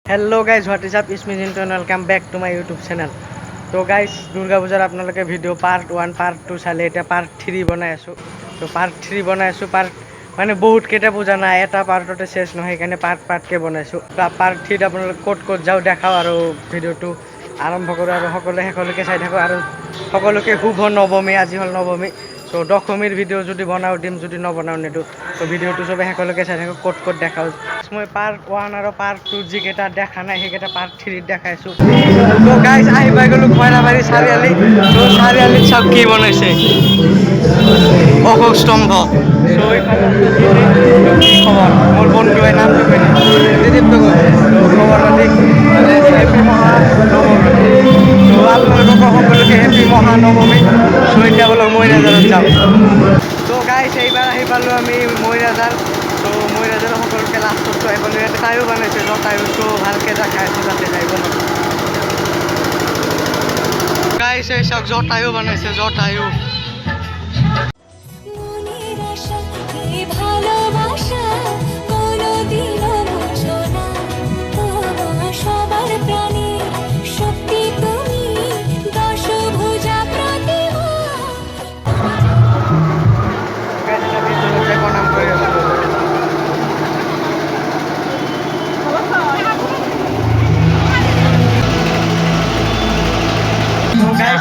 Hello guys what is up it's me Jintu and welcome back to my YouTube channel. तो guys Durga पूजार आपनालोके video part 1 part 2 चाले एटा part 3 बनाई आसो। तो पार्ट 3 बनाई आसो पार्ट माने बहुत केटा पूजा ना एटा पार्टते शेष নহয় কাৰণে पार्ट के बनाइছো। पार्ट 3 आपनालोक ক'ত যাও দেখাও আৰু ভিডিওটো आरम्भ करो আৰু সকলোৱে শেষলৈকে চাই থাকো আৰু সকলোকে শুভ নৱমী। আজি হল নৱমী। सो दशमीर भिडिओ जो बनाओ दिम जो नबनाओ निदो। तो भिडिओ सब शेषলৈকে চাই থাকো ক'ত देखाओ। मैं पार्ट 1 और पार्ट 2 जिकेटा देखा ना সেইকেটা पार्ट 3 देखाइছো। तो गाइस आहि पाइ गलो खयराबारी चारिआली। तो चारिआलित सब की बनाइছে अशोक स्तम्भ। सो इफाले আছে কি খবর মোর বন্ধুয়ে নামটো কই না দিদীপ্ত কই। তো খবর পাতি মানে হ্যাপি মহানবমী। তো আপনাদেরকে সকলোকে হ্যাপি মহানবমী। সো এতিয়া বলো মইরাজাৰত যাম। তো গাইস এইবাৰ আহি পালো আমি মইরাজার। তো মইরাজার সকলোকে লাষ্টত এবাৰ ইয়াতে তাইও বনাইছে জটায়ুটো ভালকে দেখাই আছে যাতে যাইব না। গাইস এই সব জটায়ু বনাইছে জটায়ু।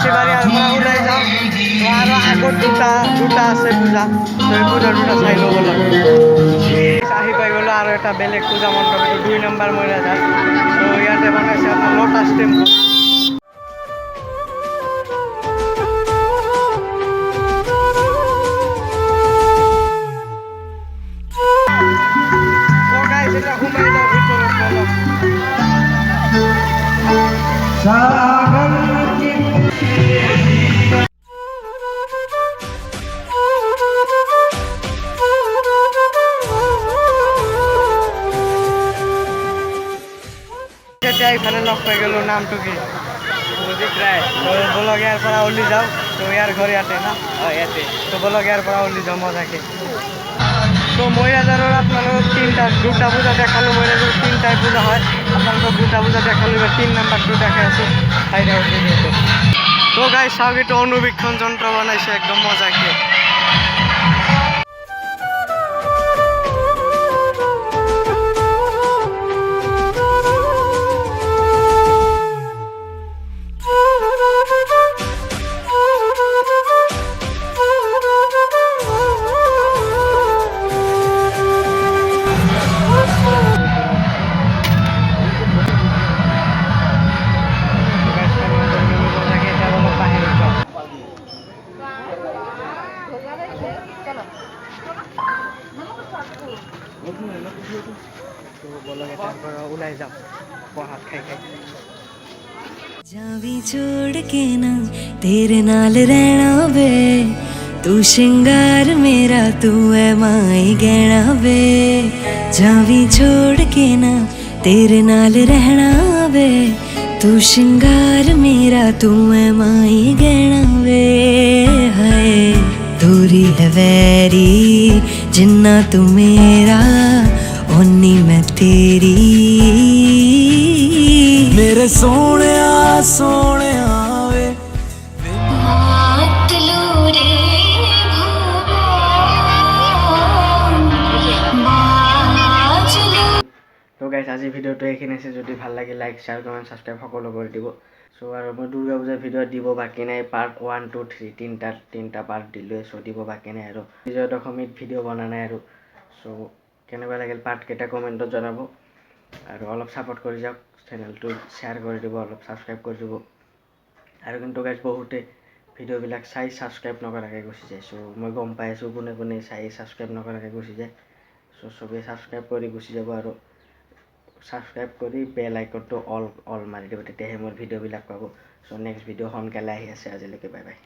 এবারে আমরা ওলাই যাম। তো আর আগত দুটা আছে পূজা। তো এই পূজা দুটা চাই লব লাগে। আহি পাই গলো আর একটা বেলেগ পূজা মণ্ডপ 2 নম্বর মইরাজার। তো ইয়াতে বানাইছে আপনার লোটাস টেম্পল। তো গাইস এটা ঘুমাই যাও ভিতরে বলো। এখানে লগ পাই গেল নামটো কি প্রদীপ রায়। তো বলো ইয়ার পৰা ওলি যাও। তো ইয়ার ঘর ইয়াতে না ইয়াতে। তো বলো ইয়ার পৰা ওলি যাও মজাকে। তো মইরাজারের আপনাদের দুটা পূজা দেখালো। মইরাজার 3টায় পূজা হয়। আপনাদের দুটা পূজা দেখালো। এবার 3 নাম্বারটো দেখাই আছো। তো গাইস সব একটু অনুবীক্ষণ যন্ত্র বানাইছে একদম মজাকে। जावी छोड़ के ना तेरे नाल रहना वे तू श्रृंगार मेरा तू है माई गहना वे। जावी छोड़ के ना तेरे नाल रहना वे तू श्रृंगार मेरा तू है माई गहना वे। हाय दूरी है वैरी जिन्ना तू मेरा ओनी मैं तेरी मेरे सोने सोने आवे। তো গাইস আজি ভিডিওটো এইখিনি আছে। যদি ভাল লাগে লাইক শেয়ার কমেন্ট সাবস্ক্রাইব সকলো করে দিব। সো আৰু মই দুৰ্গা পূজাৰ ভিডিও দিব বাকি নাই। পার্ট 1 2 3 তিনটা পার্ট দিলো। সো দিব বাকি নাই আৰু বিজয় দশমীত ভিডিও বনা নাই আৰু। সো কেনেকুৱা লাগিল পার্ট কেইটা কমেন্টত জনাব আৰু অলপ সাপোর্ট কৰি যাওক। চেনেলটো শ্বেয়াৰ কৰি দিব অলপ সাবস্ক্রাইব কৰি দিব। আৰু কিন্তু গাইজ বহুতে ভিডিঅ'বিলাক চাই ছাবস্ক্ৰাইব নকৰাকৈ গুচি যায়। চ' মই গম পাই আছোঁ কোনে কোনে চাই ছাবস্ক্ৰাইব নকৰাকৈ গুচি যায়। চ' চবেই ছাবস্ক্ৰাইব কৰি গুচি যাব আৰু ছাবস্ক্ৰাইব কৰি বেল আইকনটো অল মাৰি দিব। তেতিয়াহে মোৰ ভিডিঅ'বিলাক পাব। চ' নেক্সট ভিডিঅ' সোনকালে আহি আছে। আজিলৈকে বাই বাই।